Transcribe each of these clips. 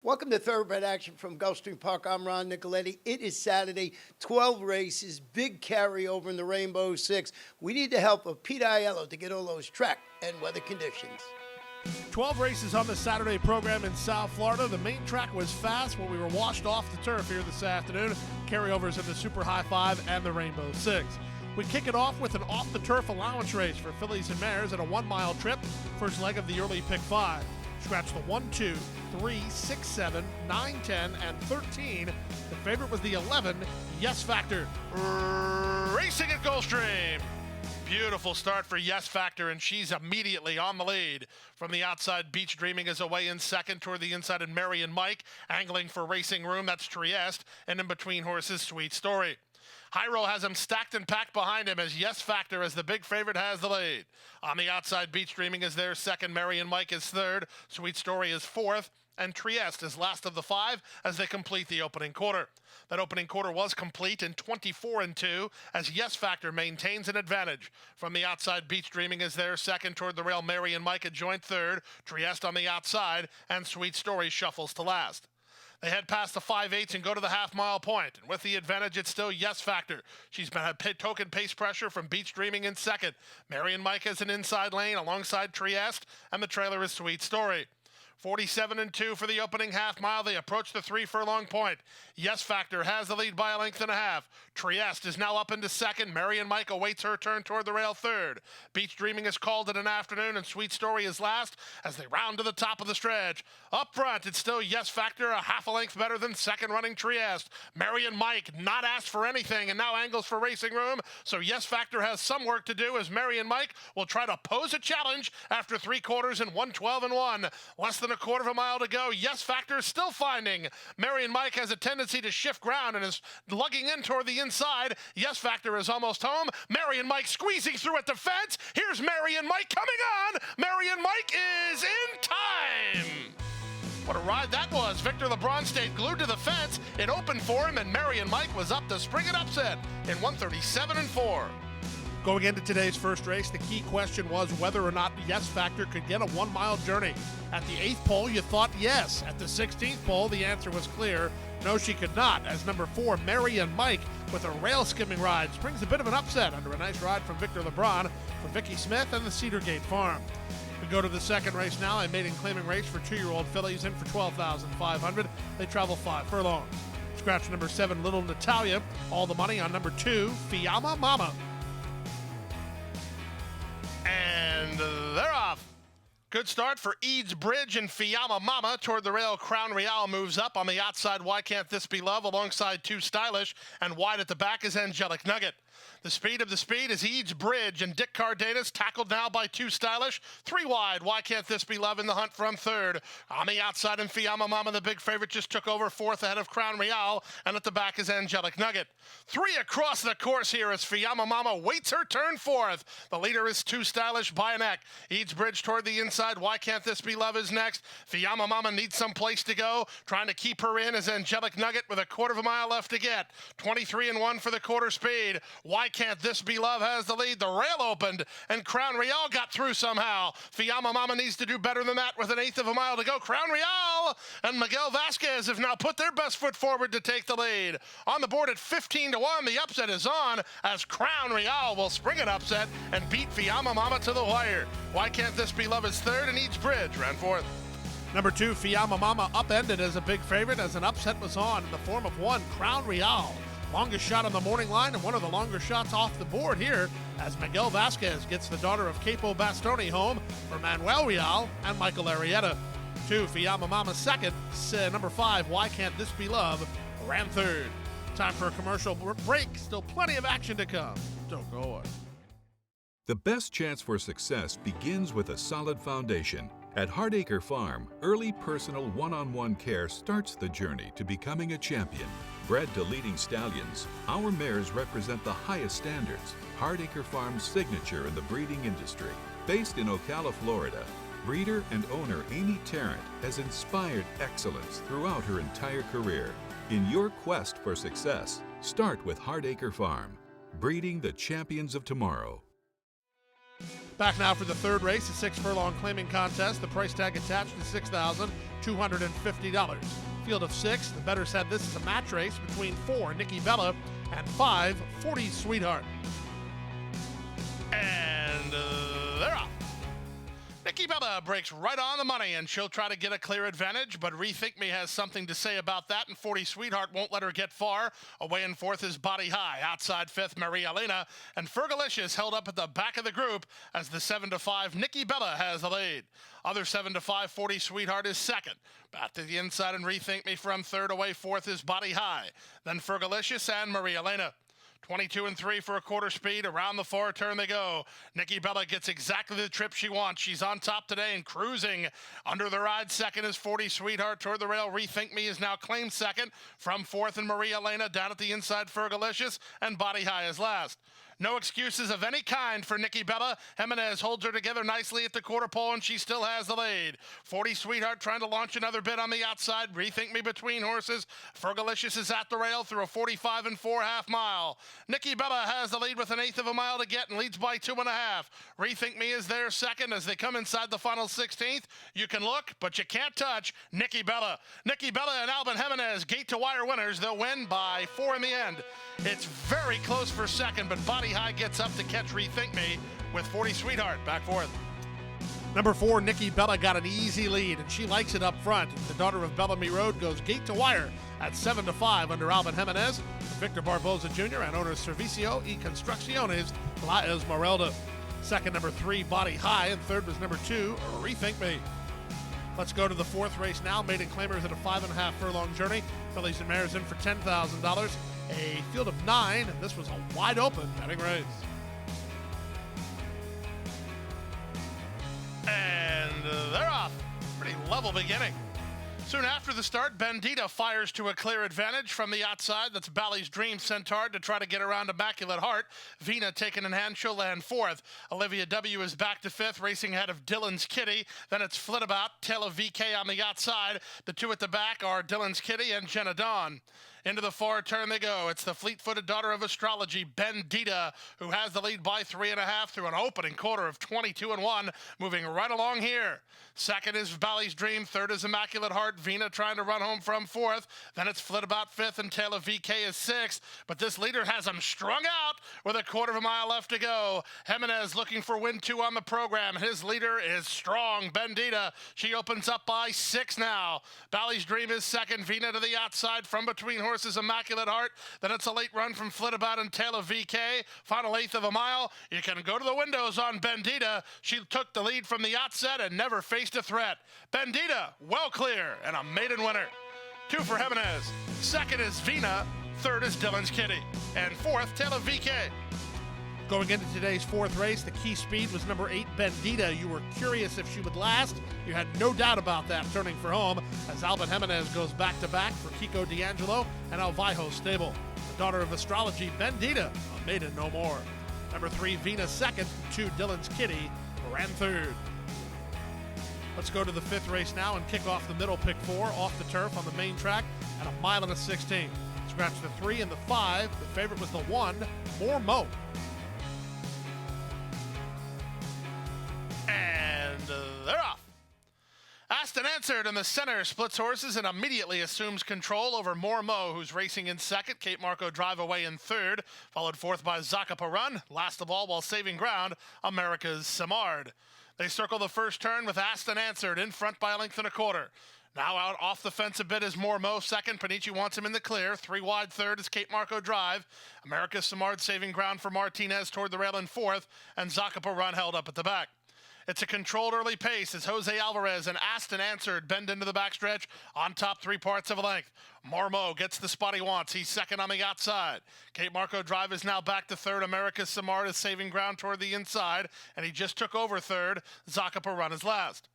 Welcome to Thoroughbred Action from Gulfstream Park. I'm Ron Nicoletti. It is Saturday, 12 races, big carryover in the Rainbow Six. We need the help of Pete Aiello to get all those track and weather conditions. 12 races on the Saturday program in South Florida. The main track was fast when we were washed off the turf here this afternoon. Carryovers in the Super High Five and the Rainbow Six. We kick it off with an off-the-turf allowance race for fillies and mares at a 1-mile trip. First leg of the early pick 5. Scratch the 1, 2, 3, 6, 7, 9, 10, and 13. The favorite was the 11, Yes Factor. Racing at Gulfstream. Beautiful start for Yes Factor, and she's immediately on the lead. From the outside, Beach Dreaming is away in second. Toward the inside, and Mary and Mike angling for racing room. That's Trieste. And in between horses, Sweet Story. Hyro has him stacked and packed behind him as Yes Factor, as the big favorite, has the lead. On the outside, Beach Dreaming is there second. Mary and Mike is third. Sweet Story is fourth. And Trieste is last of the 5 as they complete the opening quarter. That opening quarter was complete in 24-2 as Yes Factor maintains an advantage. From the outside, Beach Dreaming is there second. Toward the rail, Mary and Mike a joint third. Trieste on the outside, and Sweet Story shuffles to last. They head past the 5/8 and go to the half-mile point. And with the advantage, it's still Yes Factor. She's been had token pace pressure from Beach Dreaming in second. Mary and Mike is an inside lane alongside Trieste, and the trailer is Sweet Story. 47-2 for the opening half mile. They approach the 3-furlong point. Yes Factor has the lead by a length and a half. Trieste is now up into second. Mary and Mike awaits her turn toward the rail third. Beach Dreaming is called at an afternoon, and Sweet Story is last as they round to the top of the stretch. Up front, it's still Yes Factor, a half a length better than second running Trieste. Mary and Mike not asked for anything and now angles for racing room. So Yes Factor has some work to do as Mary and Mike will try to pose a challenge after 3 quarters and 1:12-1. Less than a quarter of a mile to go. Yes Factor is still finding. Mary and Mike has a tendency to shift ground and is lugging in toward the inside. Yes Factor is almost home. Mary and Mike squeezing through at the fence. Here's Mary and Mike coming on. Mary and Mike is in time. What a ride that was. Victor LeBron stayed glued to the fence. It opened for him, and Mary and Mike was up to spring an upset in 1:37-4. Going into today's first race, the key question was whether or not Yes Factor could get a 1-mile journey. At the 8th pole, you thought yes. At the 16th pole, the answer was clear. No, she could not, as number 4, Mary and Mike, with a rail skimming ride, springs a bit of an upset under a nice ride from Victor LeBron for Vicky Smith and the Cedar Gate Farm. We go to the second race now, a maiden claiming race for 2-year-old fillies in for $12,500. They travel 5 furlongs. Scratch number 7, Little Natalia. All the money on number 2, Fiamma Mama. And they're off. Good start for Eads Bridge and Fiamma Mama. Toward the rail, Crown Real moves up. On the outside, Why Can't This Be Love alongside Too Stylish, and wide at the back is Angelic Nugget. The speed of the speed is Eads Bridge, and Dick Cardenas tackled now by Too Stylish. 3 wide, Why Can't This Be Love in the hunt from third. On the outside, and Fiamma Mama, the big favorite, just took over fourth ahead of Crown Real, and at the back is Angelic Nugget. 3 across the course here as Fiamma Mama waits her turn fourth. The leader is Too Stylish by a neck. Eads Bridge toward the inside, Why Can't This Be Love is next. Fiamma Mama needs some place to go. Trying to keep her in is Angelic Nugget with a quarter of a mile left to get. 23-1 for the quarter speed. Why Can't This Be Love has the lead. The rail opened, and Crown Real got through somehow. Fiamma Mama needs to do better than that with an 1/8 of a mile to go. Crown Real and Miguel Vasquez have now put their best foot forward to take the lead. On the board at 15-1, the upset is on as Crown Real will spring an upset and beat Fiamma Mama to the wire. Why Can't This Be Love is third, and Eads Bridge ran fourth. Number 2, Fiamma Mama, upended as a big favorite as an upset was on in the form of 1, Crown Real. Longest shot on the morning line and one of the longer shots off the board here as Miguel Vasquez gets the daughter of Capo Bastoni home for Manuel Real and Michael Arrieta. 2, Fiamma Mama second. Number 5, Why Can't This Be Love, ran third. Time for a commercial break. Still plenty of action to come. Don't go away. The best chance for success begins with a solid foundation. At Hardacre Farm, early personal one-on-one care starts the journey to becoming a champion. Bred to leading stallions, our mares represent the highest standards. Hardacre Farm's signature in the breeding industry. Based in Ocala, Florida, breeder and owner Amy Tarrant has inspired excellence throughout her entire career. In your quest for success, start with Hardacre Farm, breeding the champions of tomorrow. Back now for the third race, a 6-furlong claiming contest. The price tag attached is $6,250. Field of 6. The better said this is a match race between 4, Nikki Bella, and 5, 40 Sweetheart. And they're off. Nikki Bella breaks right on the money, and she'll try to get a clear advantage, but Rethink Me has something to say about that, and 40 Sweetheart won't let her get far. Away in fourth is Body High. Outside fifth, Maria Elena, and Fergalicious held up at the back of the group as the 7-5 Nikki Bella has the lead. Other 7-5, 40 Sweetheart is second. Back to the inside and Rethink Me from third. Away fourth is Body High. Then Fergalicious and Maria Elena. 22 and 3 for a quarter speed. Around the far turn they go. Nikki Bella gets exactly the trip she wants. She's on top today and cruising. Under the ride, second is 40 Sweetheart toward the rail. Rethink Me is now claimed second. From fourth and Maria Elena down at the inside, Fergalicious, and Body High is last. No excuses of any kind for Nikki Bella. Jimenez holds her together nicely at the quarter pole, and she still has the lead. 40 Sweetheart trying to launch another bit on the outside. Rethink Me between horses. Fergalicious is at the rail through a 45 and 4 half mile. Nikki Bella has the lead with an eighth of a mile to get and leads by 2.5. Rethink Me is there second as they come inside the final 16th. You can look, but you can't touch Nikki Bella. Nikki Bella and Albin Jimenez, gate to wire winners. They'll win by 4 in the end. It's very close for second, but Body High gets up to catch Rethink Me with 40 Sweetheart back fourth. Number 4, Nikki Bella got an easy lead, and she likes it up front. The daughter of Bellamy Road goes gate to wire at 7-5 under Albin Jimenez, Victor Barboza Jr., and owner Servicio y Construcciones La Esmeralda. Second, number 3, Body High, and third was number 2, Rethink Me. Let's go to the fourth race now. Maiden Claimers at a 5.5 furlong journey. Fillies and mares in for $10,000. A field of 9, and this was a wide open betting race. And they're off. Pretty level beginning. Soon after the start, Bendita fires to a clear advantage from the outside. That's Bally's Dream sent hard to try to get around Immaculate Heart. Vina taken in hand, she'll land fourth. Olivia W. is back to fifth, racing ahead of Dylan's Kitty. Then it's Flitabout, Taylor VK on the outside. The two at the back are Dylan's Kitty and Jenna Dawn. Into the far turn they go. It's the fleet-footed daughter of astrology, Bendita, who has the lead by 3.5 through an opening quarter of 22 and 1, moving right along here. Second is Bally's Dream. Third is Immaculate Heart. Vina trying to run home from fourth. Then it's Flitabout fifth, and Taylor VK is sixth. But this leader has them strung out with a quarter of a mile left to go. Jimenez looking for win 2 on the program. His leader is strong, Bendita. She opens up by 6 now. Bally's Dream is second. Vina to the outside from between horses. Immaculate Heart. Then it's a late run from Flitabout and Taylor VK. Final eighth of a mile. You can go to the windows on Bendita. She took the lead from the outset and never faced a threat. Bendita, well clear, and a maiden winner. 2 for Jimenez. Second is Vina. Third is Dylan's Kitty. And fourth, Taylor VK. Going into today's fourth race, the key speed was number 8, Bendita. You were curious if she would last. You had no doubt about that, turning for home as Albin Jimenez goes back-to-back for Kiko D'Angelo and Alvaijo stable. The daughter of astrology, Bendita, a maiden no more. Number 3, Vina second. 2, Dylan's Kitty ran third. Let's go to the fifth race now and kick off the middle pick 4 off the turf on the main track at 1 1/16. Scratch the 3 and the 5. The favorite was the 1, More Mo. And they're off. Asked and Answered in the center splits horses and immediately assumes control over More Mo, who's racing in second. Kate Marco drive away in third, followed fourth by Zacapa Run. Last of all, while saving ground, America's Samard. They circle the first turn with Asked and Answered in front by a length and a quarter. Now out off the fence a bit is More Mo second. Panici wants him in the clear. 3 wide third is Kate Marco drive. America's Samard saving ground for Martinez toward the rail in fourth, and Zacapa Run held up at the back. It's a controlled early pace as Jose Alvarez and Asked and Answered bend into the backstretch on top 3 parts of a length. More Mo gets the spot he wants. He's second on the outside. Kate Marco drive is now back to third. America's Samard is saving ground toward the inside, and he just took over third. Zacapa Run is last.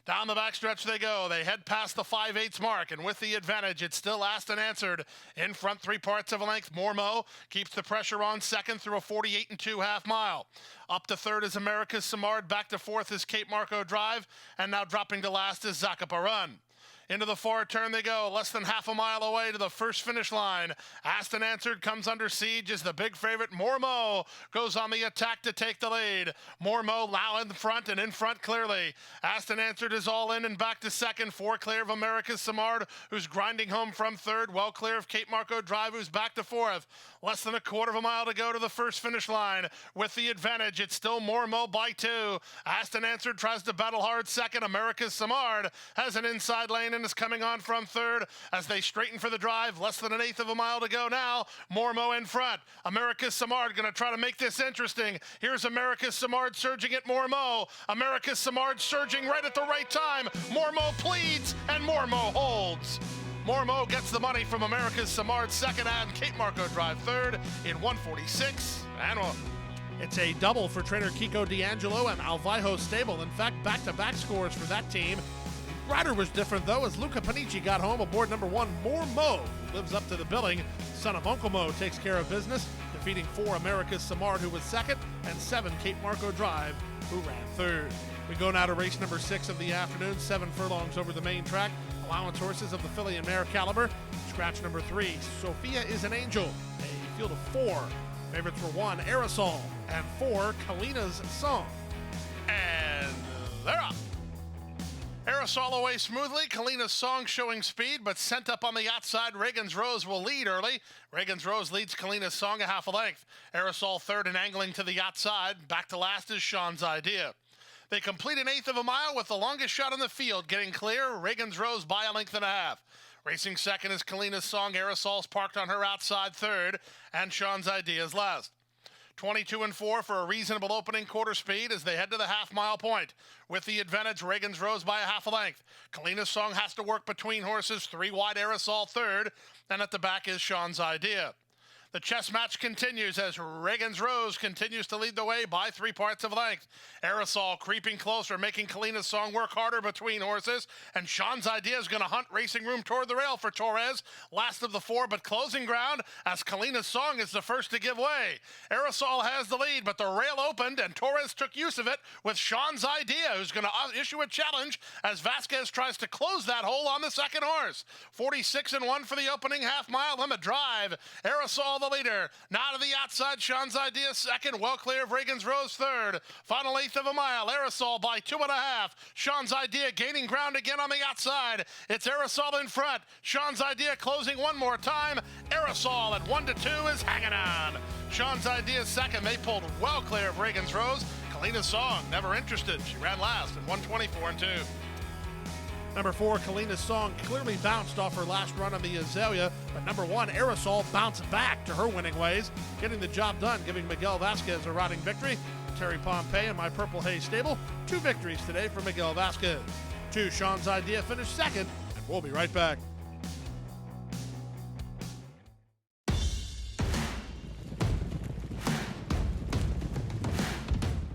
Down the backstretch they go. They head past the 5/8 mark, and with the advantage, it's still Asked and Answered. In front 3 parts of a length, More Mo keeps the pressure on second through a 48 and 2 half mile. Up to third is America's Samard. Back to fourth is Kate Marco drive, and now dropping to last is Zacapa Run. Into the far turn they go, less than half a mile away to the first finish line. Asked and Answered comes under siege as the big favorite Mormo goes on the attack to take the lead. Mormo now in front and in front clearly. Asked and Answered is all in and back to second. 4 clear of America's Samard, who's grinding home from third. Well clear of Cape Marco Drive, who's back to fourth. Less than a quarter of a mile to go to the first finish line. With the advantage, it's still Mormo by 2. Asked and Answered tries to battle hard second. America's Samard has an inside lane and is coming on from third as they straighten for the drive. Less than an eighth of a mile to go now. Mormo in front. America's Samard going to try to make this interesting. Here's America's Samard surging at Mormo. America's Samard surging right at the right time. Mormo pleads and Mormo holds. Mormo gets the money from America's Samard second and Cape Marco Drive third in 1:46 and 1. It's a double for trainer Kiko D'Angelo and Alvaiho Stable. In fact, back-to-back scores for that team. Rider was different, though, as Luca Panici got home aboard number 1, Mormo, who lives up to the billing. Son of Uncle Mo takes care of business, defeating 4 America's Samard, who was second, and 7 Cape Marco Drive, who ran third. We go now to race number 6 of the afternoon, 7 furlongs over the main track. Allowance horses of the filly and mare caliber. Scratch number 3, Sophia is an Angel. A field of 4. Favorites were 1, Aerosol, and 4, Kalina's Song. And they're up. Aerosol away smoothly. Kalina's Song showing speed, but sent up on the outside. Reagan's Rose will lead early. Reagan's Rose leads Kalina's Song a half a length. Aerosol third and angling to the outside. Back to last is Sean's Idea. They complete an eighth of a mile with the longest shot in the field. Getting clear, Reagan's Rose by a length and a half. Racing second is Kalina's Song. Aerosol's parked on her outside third, and Sean's Idea is last. 22 and 4 for a reasonable opening quarter speed as they head to the half-mile point. With the advantage, Reagan's Rose by a half a length. Kalina's Song has to work between horses, 3 wide, Aerosol third, and at the back is Sean's Idea. The chess match continues as Reagan's Rose continues to lead the way by 3 parts of length. Aerosol creeping closer, making Kalina's Song work harder between horses. And Sean's Idea is going to hunt racing room toward the rail for Torres. Last of the 4, but closing ground as Kalina's Song is the first to give way. Aerosol has the lead, but the rail opened and Torres took use of it with Sean's Idea, who's going to issue a challenge as Vasquez tries to close that hole on the second horse. 46 and 1 for the opening half mile on the drive. Aerosol the leader. Now to the outside, Sean's Idea second, well clear of Reagan's Rose third. Final eighth of a mile, Aerosol by 2.5. Sean's Idea gaining ground again on the outside. It's Aerosol in front. Sean's Idea closing one more time. Aerosol at 1-2 is hanging on. Sean's Idea second. They pulled well clear of Reagan's Rose. Kalina's Song, never interested. She ran last at 1:24 and 2. Number 4, Kalina's Song, clearly bounced off her last run on the Azalea, but number 1, Aerosol, bounced back to her winning ways, getting the job done, giving Miguel Vasquez a riding victory. Terry Pompey and my Purple Haze stable, 2 victories today for Miguel Vasquez. 2, Sean's Idea finished second, and we'll be right back.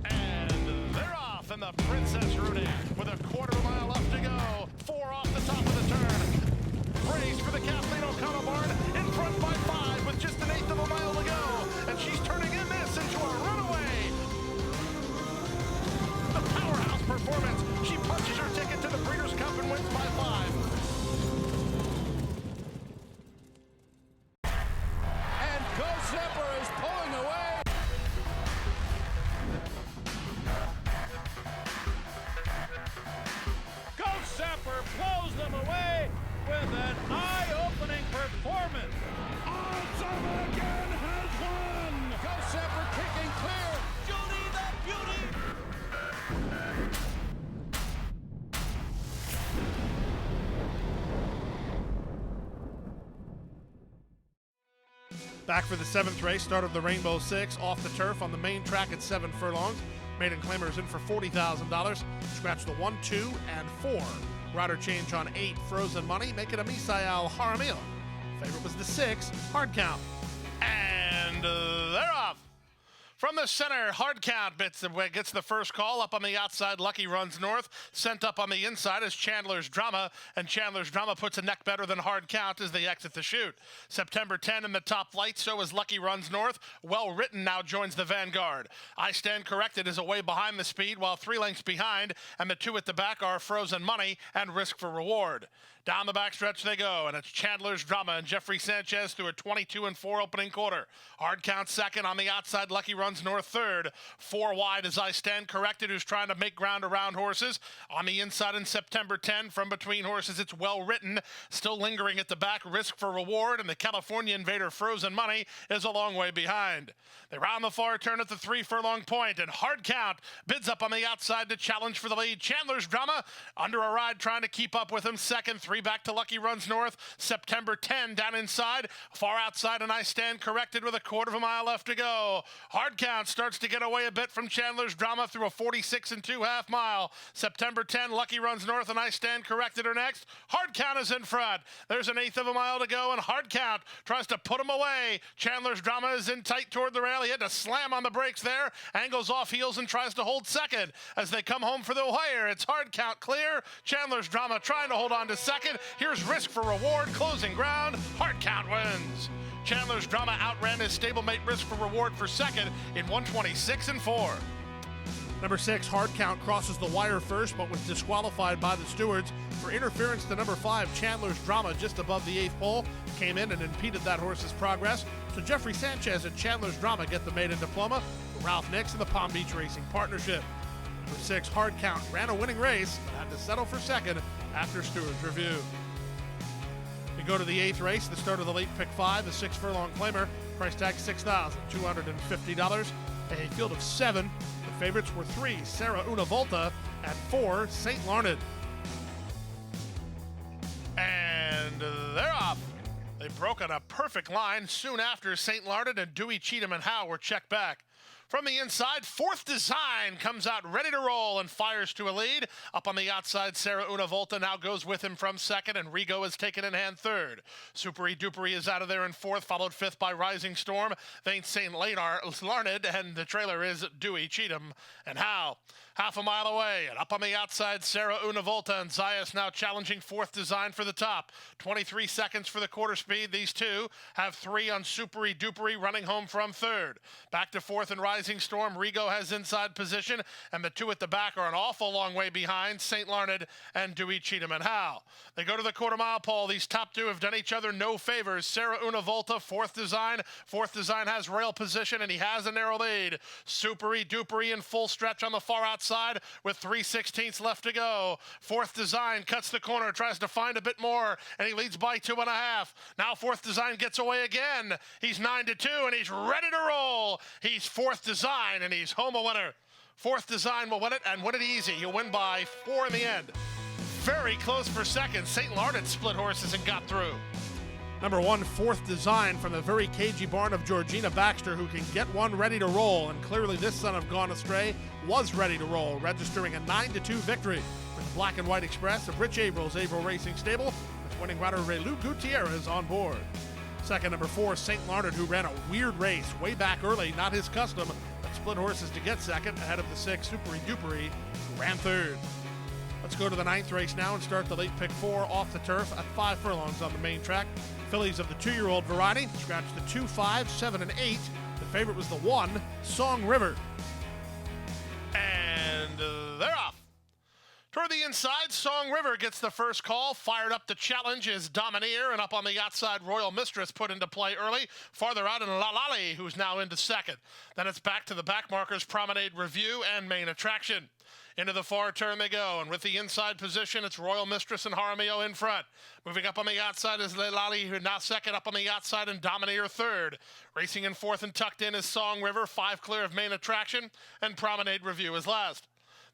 And they're off in the Princess Rudy with a quarter mile left to go. 4 off the top of the turn. Race for the Kathleen O'Connell barn in front by 5 with just an eighth of a mile to go. And she's turning in this into a runaway. The powerhouse performance. She punches her ticket to the Breeders' Cup and wins by 5. And Gulfstream is pulling away. Gulfstream blows them away with an eye-opening performance. Awesome again has won. Gulfstream kicking clear. Judy the Beauty. Back for the 7th race, start of the Rainbow Six, off the turf on the main track at 7 furlongs. Maiden claimers in for $40,000. Scratch the 1, 2, and 4. Rider change on 8, Frozen Money, make it a Misael Jaramillo. Favorite was the 6, Hard Count. And they're off. From the center, Hard Count gets the first call. Up on the outside, Lucky runs north. Sent up on the inside is Chandler's Drama, and Chandler's Drama puts a neck better than Hard Count as they exit the chute. September 10 in the top flight, so is Lucky runs north. Well Written now joins the vanguard. I Stand Corrected is away behind the speed, while 3 lengths behind, and the 2 at the back are Frozen Money and Risk for Reward. Down the backstretch they go, and it's Chandler's Drama and Jeffrey Sanchez through a 22-4 opening quarter. Hard Count second. On the outside, Lucky runs north third. 4 wide as I Stand Corrected, who's trying to make ground around horses. On the inside in September 10, from between horses, it's Well Written. Still lingering at the back, Risk for Reward, and the California Invader Frozen Money is a long way behind. They round the far turn at the 3 furlong point, and Hard Count bids up on the outside to challenge for the lead. Chandler's Drama under a ride trying to keep up with him. Second, 3 back to Lucky runs north. September 10 down inside, far outside, and I Stand Corrected with a quarter of a mile left to go. Hard Count starts to get away a bit from Chandler's Drama through a 46 2/2 mile. September 10, Lucky runs north, and I Stand Corrected are next. Hard Count is in front. There's an 1/8 of a mile to go, and Hard Count tries to put him away. Chandler's Drama is in tight toward the rail. He had to slam on the brakes there. Angles off heels and tries to hold second as they come home for the wire. It's Hard Count clear. Chandler's Drama trying to hold on to second. Here's Risk for Reward, closing ground. Hard Count wins. Chandler's Drama outran his stablemate Risk for Reward for second in 126-4. Number 6, Hard Count, crosses the wire first, but was disqualified by the stewards for interference to number 5, Chandler's Drama, just above the 8th pole. Came in and impeded that horse's progress. So Jeffrey Sanchez and Chandler's Drama get the maiden diploma. Ralph Nix and the Palm Beach Racing Partnership. Number 6, Hard Count, ran a winning race, but had to settle for second after stewards review. We go to the 8th race, the start of the late pick 5, the 6 furlong claimer, price tag $6,250. A field of 7. The favorites were 3, Sarah Una Volta, and 4, St. Larned. And they're off. They broke on a perfect line soon after. St. Larned and Dewey, Cheatham, and Howe were checked back. From the inside, Fourth Design comes out ready to roll and fires to a lead. Up on the outside, Sarah Una Volta now goes with him from second, and Rigo is taken in hand third. Supery Dupery is out of there in fourth, followed fifth by Rising Storm, then St. Larned, and the trailer is Dewey, Cheatham, and Howe. Half a mile away, and up on the outside, Sarah Una Volta and Zayas now challenging Fourth Design for the top. 23 seconds for the quarter speed. These two have 3 on Supery Dupery running home from third. Back to fourth and Rising Storm. Rigo has inside position, and the 2 at the back are an awful long way behind, St. Larned and Dewey, Cheatham, and Howe. They go to the quarter mile pole. These top 2 have done each other no favors. Sarah Una Volta, Fourth Design. Fourth Design has rail position, and he has a narrow lead. Supery Dupery in full stretch on the far outside with 3/16 left to go. Fourth Design cuts the corner, tries to find a bit more, and he leads by 2.5. Now Fourth Design gets away again. He's 9-2, and he's ready to roll. He's Fourth Design, and he's home a winner. Fourth Design will win it, and win it easy. He'll win by 4 in the end. Very close for second. St. Larned split horses and got through. Number 1, Fourth Design, from the very cagey barn of Georgina Baxter, who can get one ready to roll. And clearly this son of Gone Astray was ready to roll, registering a 9-2 victory for the Black and White Express of Rich Avrill's Averill Racing Stable, with winning rider Relu Gutierrez on board. Second, number 4, St. Larned, who ran a weird race way back early, not his custom, but split horses to get second, ahead of the 6, Supery Dupery, who ran third. Let's go to the 9th race now and start the late pick 4 off the turf at 5 furlongs on the main track. Fillies of the 2-year-old variety scratched the 2, 5, 7, and 8. The favorite was the 1, Song River. And they're off. Toward the inside, Song River gets the first call. Fired up the challenge is Domineer, and up on the outside, Royal Mistress put into play early. Farther out, in Lalali, who's now into second. Then it's back to the back markers, Promenade Review and Main Attraction. Into the far turn they go, and with the inside position, it's Royal Mistress and Jaramillo in front. Moving up on the outside is Leilani, who now second. Up on the outside, and Domineer third. Racing in fourth and tucked in is Song River, 5 clear of Main Attraction, and Promenade Review is last.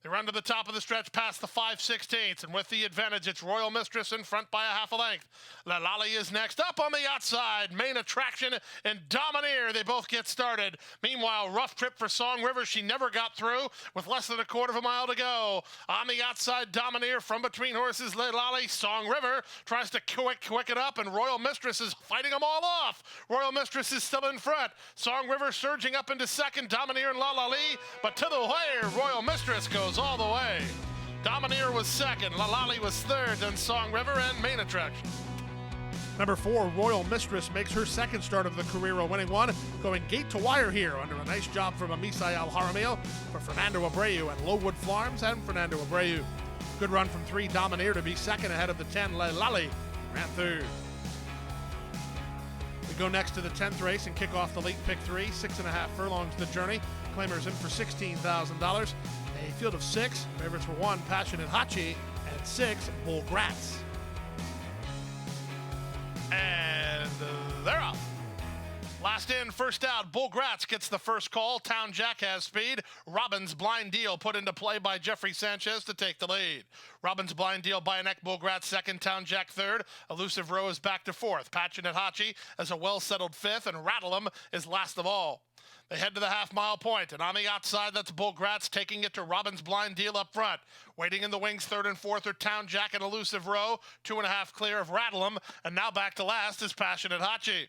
They run to the top of the stretch past the 5/16, and with the advantage, it's Royal Mistress in front by a half a length. Lalali is next up on the outside. Main Attraction and Domineer, they both get started. Meanwhile, rough trip for Song River. She never got through with less than a quarter of a mile to go. On the outside, Domineer from between horses. Lalali, Song River tries to quick it up, and Royal Mistress is fighting them all off. Royal Mistress is still in front. Song River surging up into second. Domineer and Lalali, but to the wire, Royal Mistress goes all the way. Domineer was second, Lalali was third, then Song River and Main Attraction. Number 4, Royal Mistress makes her second start of the career, a winning one, going gate to wire here under a nice job from Amisai Al Jaramillo for Fernando Abreu and Lowood Farms and Fernando Abreu. Good run from 3, Domineer to be second ahead of the 10, Lalali, ran third. We go next to the 10th race and kick off the late pick 3, 6.5 furlongs the journey. Claimers in for $16,000. A field of 6. Favorites were 1, Passionate Hachi, and 6, Bull Gratz. And they're up. Last in, first out. Bull Gratz gets the first call. Town Jack has speed. Robbins' Blind Deal put into play by Jeffrey Sanchez to take the lead. Robbins' Blind Deal by a neck. Bull Gratz second. Town Jack third. Elusive Row is back to fourth. Passionate Hachi as a well-settled fifth, and Rattle 'em is last of all. They head to the half-mile point, and on the outside, that's Bull Gratz taking it to Robbins' Blind Deal up front. Waiting in the wings, third and fourth are Town Jack and Elusive Row, 2.5 clear of Rattle 'em, and now back to last is Passionate Hachi.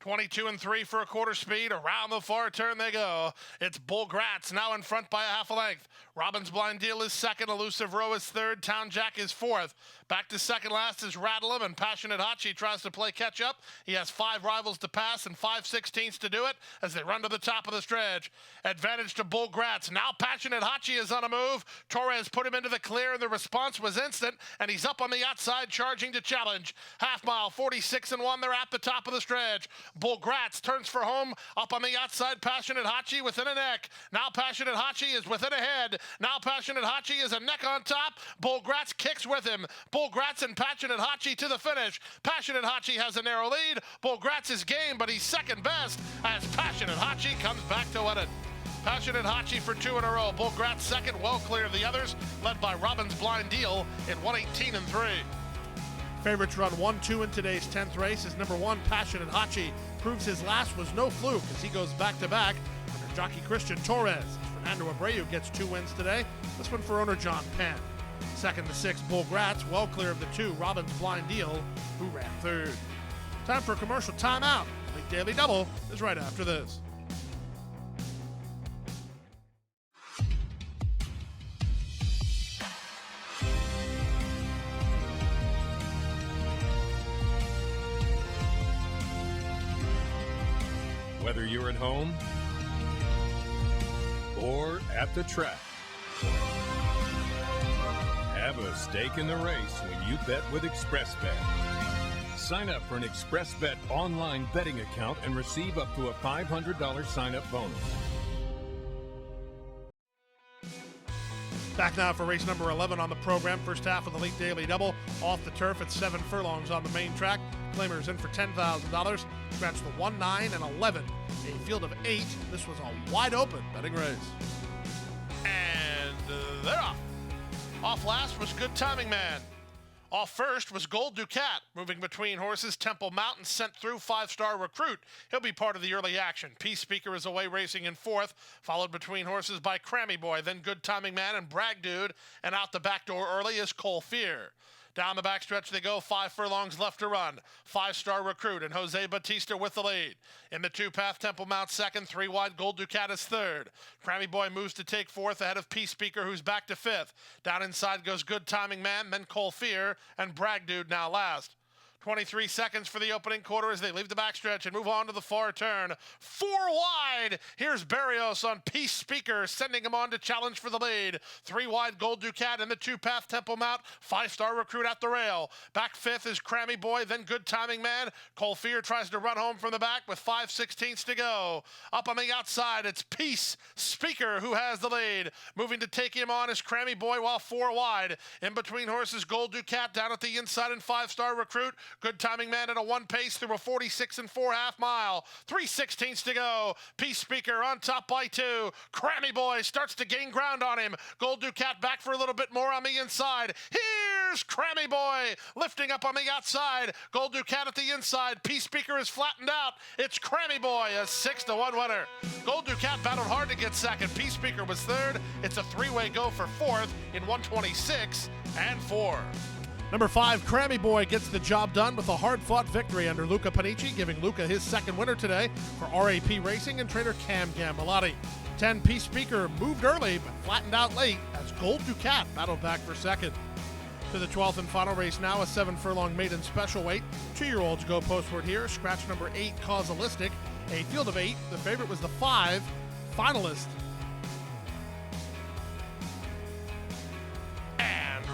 22 and 3 for a quarter speed. Around the far turn they go. It's Bull Gratz now in front by a half a length. Robbins' Blind Deal is second. Elusive Row is third. Town Jack is fourth. Back to second last is Rattle 'em, and Passionate Hachi tries to play catch up. He has 5 rivals to pass and 5/16 to do it as they run to the top of the stretch. Advantage to Bull Gratz. Now Passionate Hachi is on a move. Torres put him into the clear, and the response was instant, and he's up on the outside charging to challenge. Half mile, 46 and 1. They're at the top of the stretch. Bull Gratz turns for home. Up on the outside, Passionate Hachi within a neck. Now Passionate Hachi is within a head. Now Passionate Hachi is a neck on top. Bull Gratz kicks with him. Bull Gratz and Passionate Hachi to the finish. Passionate Hachi has a narrow lead. Bull Gratz is game, but he's second best as Passionate Hachi comes back to win it. Passionate Hachi for 2 in a row. Bull Gratz second, well clear of the others, led by Robbins' Blind Deal in 1:18 and 3. Favorites run 1-2 in today's 10th race as number 1, Passionate Hachi, proves his last was no fluke as he goes back-to-back under jockey Christian Torres. Fernando Abreu gets 2 wins today, this one for owner John Penn. Second to 6, Bull Gratz, well clear of the 2, Robbins' Blind Deal, who ran third. Time for a commercial timeout. The Daily Double is right after this. Whether you're at home or at the track, have a stake in the race when you bet with ExpressBet. Sign up for an ExpressBet online betting account and receive up to a $500 sign-up bonus. Back now for race number 11 on the program. First half of the late Daily Double. Off the turf at 7 furlongs on the main track. Claimers in for $10,000. Scratch the 1, 9, and 11. A field of 8. This was a wide open betting race. And they're off. Off last was Good Timing Man. Off first was Gold Ducat, moving between horses. Temple Mountain sent through 5-star Recruit. He'll be part of the early action. Peace Speaker is away racing in fourth, followed between horses by Crammy Boy, then Good Timing Man and Brag Dude, and out the back door early is Cole Fear. Down the backstretch they go, 5 furlongs left to run. 5-star Recruit and Jose Batista with the lead. In the 2-path, Temple Mount second, 3 wide, Gold Ducat is third. Crammy Boy moves to take fourth ahead of Peace Speaker, who's back to fifth. Down inside goes Good Timing Man, then Cole Fear, and Brag Dude now last. 23 seconds for the opening quarter as they leave the backstretch and move on to the far turn. 4 wide. Here's Barrios on Peace Speaker, sending him on to challenge for the lead. 3 wide, Gold Ducat in the 2-path, Temple Mount. 5-star Recruit at the rail. Back fifth is Crammy Boy, then Good Timing Man. Cole Fear tries to run home from the back with 5/16 to go. Up on the outside, it's Peace Speaker who has the lead. Moving to take him on is Crammy Boy while 4 wide. In between horses, Gold Ducat down at the inside and 5-star Recruit. Good timing man at a 1 pace through a 46 and 4 half mile. 3/16 to go. Peace Speaker on top by 2. Crammy Boy starts to gain ground on him. Gold Ducat back for a little bit more on the inside. Here's Crammy Boy lifting up on the outside. Gold Ducat at the inside. Peace Speaker is flattened out. It's Crammy Boy, a 6-1 winner. Gold Ducat battled hard to get second. Peace Speaker was third. It's a three-way go for fourth in 126 and 4. Number 5, Crammy Boy gets the job done with a hard-fought victory under Luca Panici, giving Luca his second winner today for RAP Racing and trainer Cam Gambilotti. 10, Peace Speaker moved early but flattened out late as Gold Ducat battled back for second. To the 12th and final race now, a 7-furlong maiden special weight. 2-year-olds go postward here. Scratch number 8, Causalistic. A field of 8. The favorite was the 5, Finalist. And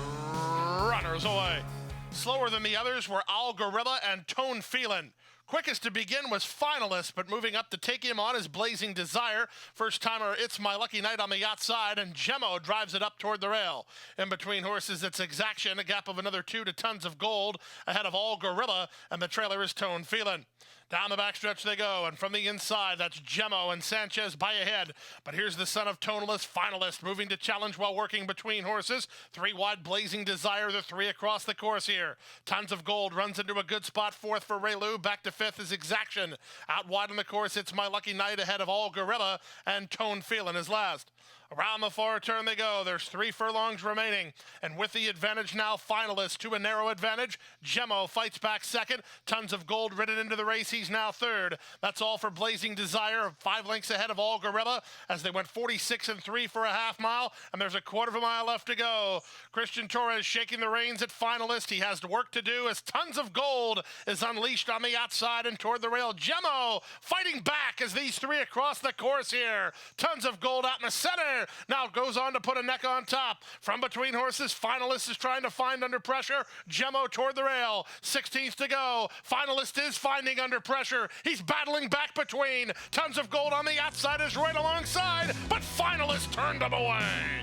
runners away. Slower than the others were Al Gorilla and Tone Phelan. Quickest to begin was Finalist, but moving up to take him on is Blazing Desire. First timer, It's My Lucky Night on the outside, and Gemmo drives it up toward the rail. In between horses, it's Exaction, a gap of another 2 to Tons of Gold, ahead of All Gorilla, and the trailer is Tone Phelan. Down the backstretch they go, and from the inside, that's Gemmo and Sanchez by ahead. But here's the son of Toneless, Finalist, moving to challenge while working between horses. 3 wide, Blazing Desire, the 3 across the course here. Tons of Gold runs into a good spot, 4th for Raylu. Back to 5th is Exaction. Out wide on the course, It's My Lucky Night ahead of All Gorilla, and Tone Phelan is last. Around the far turn they go. There's 3 furlongs remaining. And with the advantage now, Finalist to a narrow advantage. Gemmo fights back second. Tons of Gold ridden into the race. He's now third. That's all for Blazing Desire. 5 lengths ahead of All Gorilla as they went 46 and 3 for a half mile. And there's a quarter of a mile left to go. Christian Torres shaking the reins at Finalist. He has work to do as Tons of Gold is unleashed on the outside and toward the rail. Gemmo fighting back as these 3 across the course here. Tons of Gold out in the center. Now goes on to put a neck on top. From between horses, Finalist is trying to find under pressure. Gemmo toward the rail. 16th to go. Finalist is finding under pressure. He's battling back between. Tons of Gold on the outside is right alongside, but Finalist turned him away.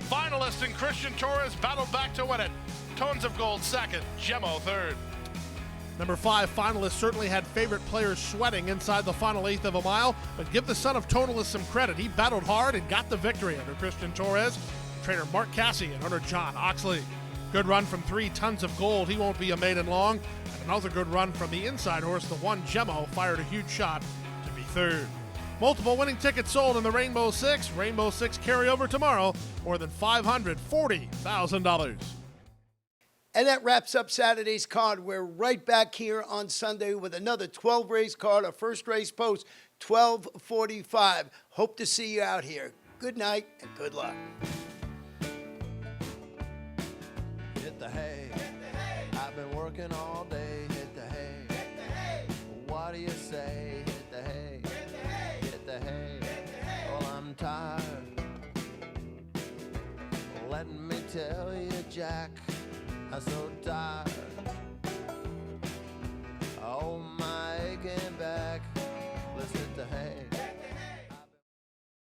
Finalist and Christian Torres battled back to win it. Tons of Gold second. Gemmo third. Number 5, Finalist certainly had favorite players sweating inside the final 1/8 of a mile, but give the son of Tonalist some credit. He battled hard and got the victory under Christian Torres, trainer Mark Cassie, and under John Oxley. Good run from 3, Tons of Gold. He won't be a maiden long. And another good run from the inside horse, the 1, Gemmo, fired a huge shot to be third. Multiple winning tickets sold in the Rainbow Six. Rainbow Six carryover tomorrow, more than $540,000. And that wraps up Saturday's card. We're right back here on Sunday with another 12-race card. Our first race post, 12:45. Hope to see you out here. Good night and good luck. Hit the hay. I've been working all day. Hit the hay. What do you say? Hit the hay. Hit the hay. Well, I'm tired. Let me tell you, Jack, I'm so tired.